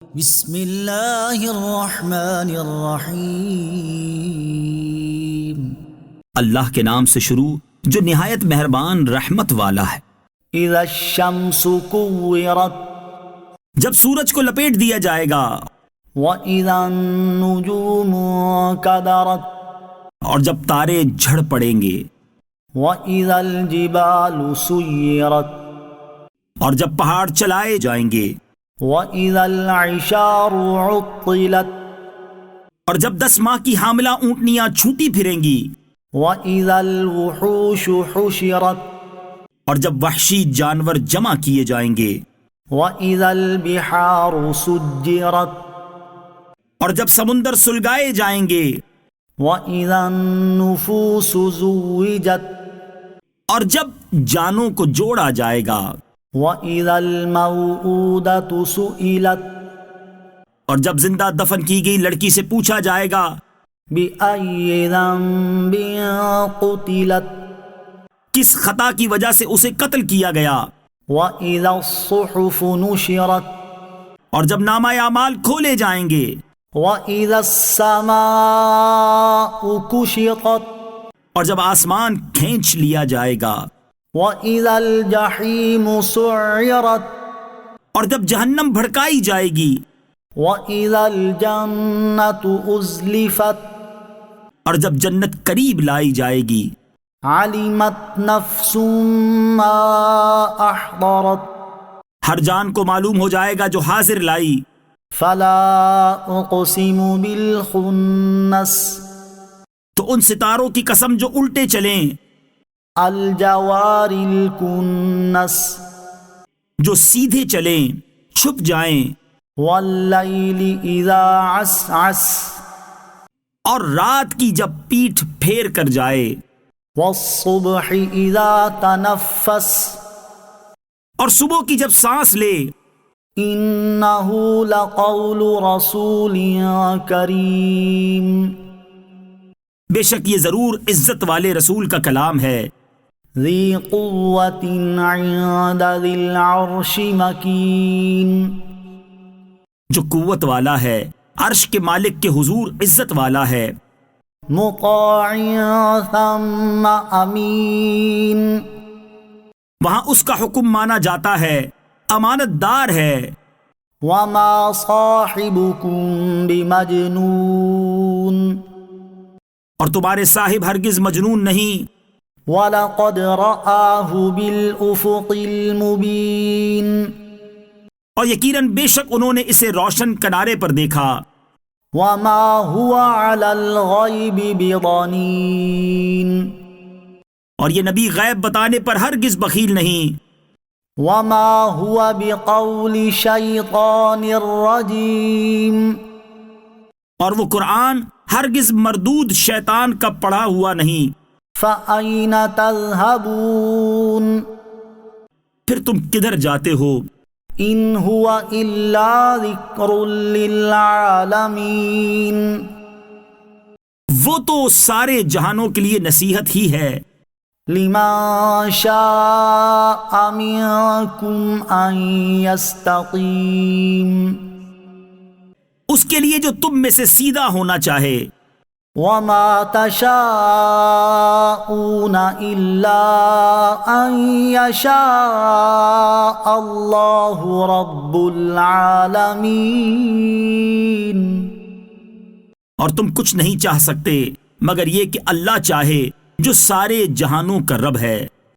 بسم اللہ الرحمن الرحیم۔ اللہ کے نام سے شروع جو نہایت مہربان رحمت والا ہے۔ اذا الشمس کورت، جب سورج کو لپیٹ دیا جائے گا، وَإِذَا النُّجُومُ كَدَرَتْ، اور جب تارے جھڑ پڑیں گے، وَإِذَا الْجِبَالُ سُيِّرَتْ، اور جب پہاڑ چلائے جائیں گے، وَإِذَا الْعِشَارُ عُطِّلَتْ، اور جب 10 ماہ کی حاملہ اونٹنیاں چھوٹی پھریں گی، وَإِذَا الْوُحُوشُ حُشِرَتْ، اور جب وحشی جانور جمع کیے جائیں گے، وَإِذَا الْبِحَارُ سُجِّرَتْ، اور جب سمندر سلگائے جائیں گے، وَإِذَا النُّفُوسُ زُوِّجَتْ، اور جب جانوں کو جوڑا جائے گا، وَإِذَا الْمَوْءُودَةُ سُئِلَتْ، اور جب زندہ دفن کی گئی لڑکی سے پوچھا جائے گا، بِأَيِّ ذَنبٍ قُتِلَتْ، کس خطا کی وجہ سے اسے قتل کیا گیا، وَإِذَا الصُّحُفُ نُشِرَتْ، اور جب نامہ اعمال کھولے جائیں گے، وَإِذَا السَّمَاءُ كُشِطَتْ، اور جب آسمان کھینچ لیا جائے گا، وَإِذَا الْجَحِيمُ سُعِّرَتْ، اور جب جہنم بھڑکائی جائے گی، وَإِذَا الْجَنَّةُ أُزْلِفَتْ، اور جب جنت قریب لائی جائے گی، عَلِمَتْ نَفْسٌ مَّا أَحْضَرَتْ، ہر جان کو معلوم ہو جائے گا جو حاضر لائی۔ فَلَا أُقْسِمُ بِالْخُنَّسِ، تو ان ستاروں کی قسم جو الٹے چلیں، الْجَوَارِ الْكُنَّسِ، جو سیدھے چلیں، چھپ جائیں، وَاللَّيْلِ إِذَا عَسْعَسَ، اور رات کی جب پیٹھ پھیر کر جائے، وَالصُّبْحِ إِذَا تَنَفَّسَ، اور صبح کی جب سانس لے، إِنَّهُ لَقَوْلُ رَسُولٍ كَرِيمٍ، بے شک یہ ضرور عزت والے رسول کا کلام ہے، ذِي قُوَّةٍ عِندَ ذِي الْعَرْشِ مَكِينٍ، جو قوت والا ہے، عرش کے مالک کے حضور عزت والا ہے، مُطَاعٍ ثَمَّ أَمِينٍ، وہاں اس کا حکم مانا جاتا ہے، امانت دار ہے، وَمَا صَاحِبُكُم بِمَجْنُونٍ، اور تمہارے صاحب ہرگز مجنون نہیں، وَلَقَدْ رَآهُ بِالْأُفُقِ الْمُبِينِ، اور یقیناً بے شک انہوں نے اسے روشن کنارے پر دیکھا، وَمَا هُوَ عَلَى الْغَيْبِ بِضَنِينٍ، اور یہ نبی غیب بتانے پر ہرگز بخیل نہیں، وَمَا هُوَ بِقَوْلِ شَيْطَانٍ رَّجِيمٍ، اور وہ قرآن ہرگز مردود شیطان کا پڑھا ہوا نہیں، فَأَيْنَ تَذْهَبُونَ، پھر تم کدھر جاتے ہو؟ إِنْ هُوَ إِلَّا ذِكْرٌ لِّلْعَالَمِينَ، وہ تو سارے جہانوں کے لیے نصیحت ہی ہے۔ لِمَن شَاءَ مِنكُمْ أَن يَسْتَقِيمَ، اس کے لیے جو تم میں سے سیدھا ہونا چاہے۔ وَمَا تَشَاءُونَ إِلَّا أَن يَشَاءَ اللَّهُ رَبُّ الْعَالَمِينَ، اور تم کچھ نہیں چاہ سکتے مگر یہ کہ اللہ چاہے جو سارے جہانوں کا رب ہے۔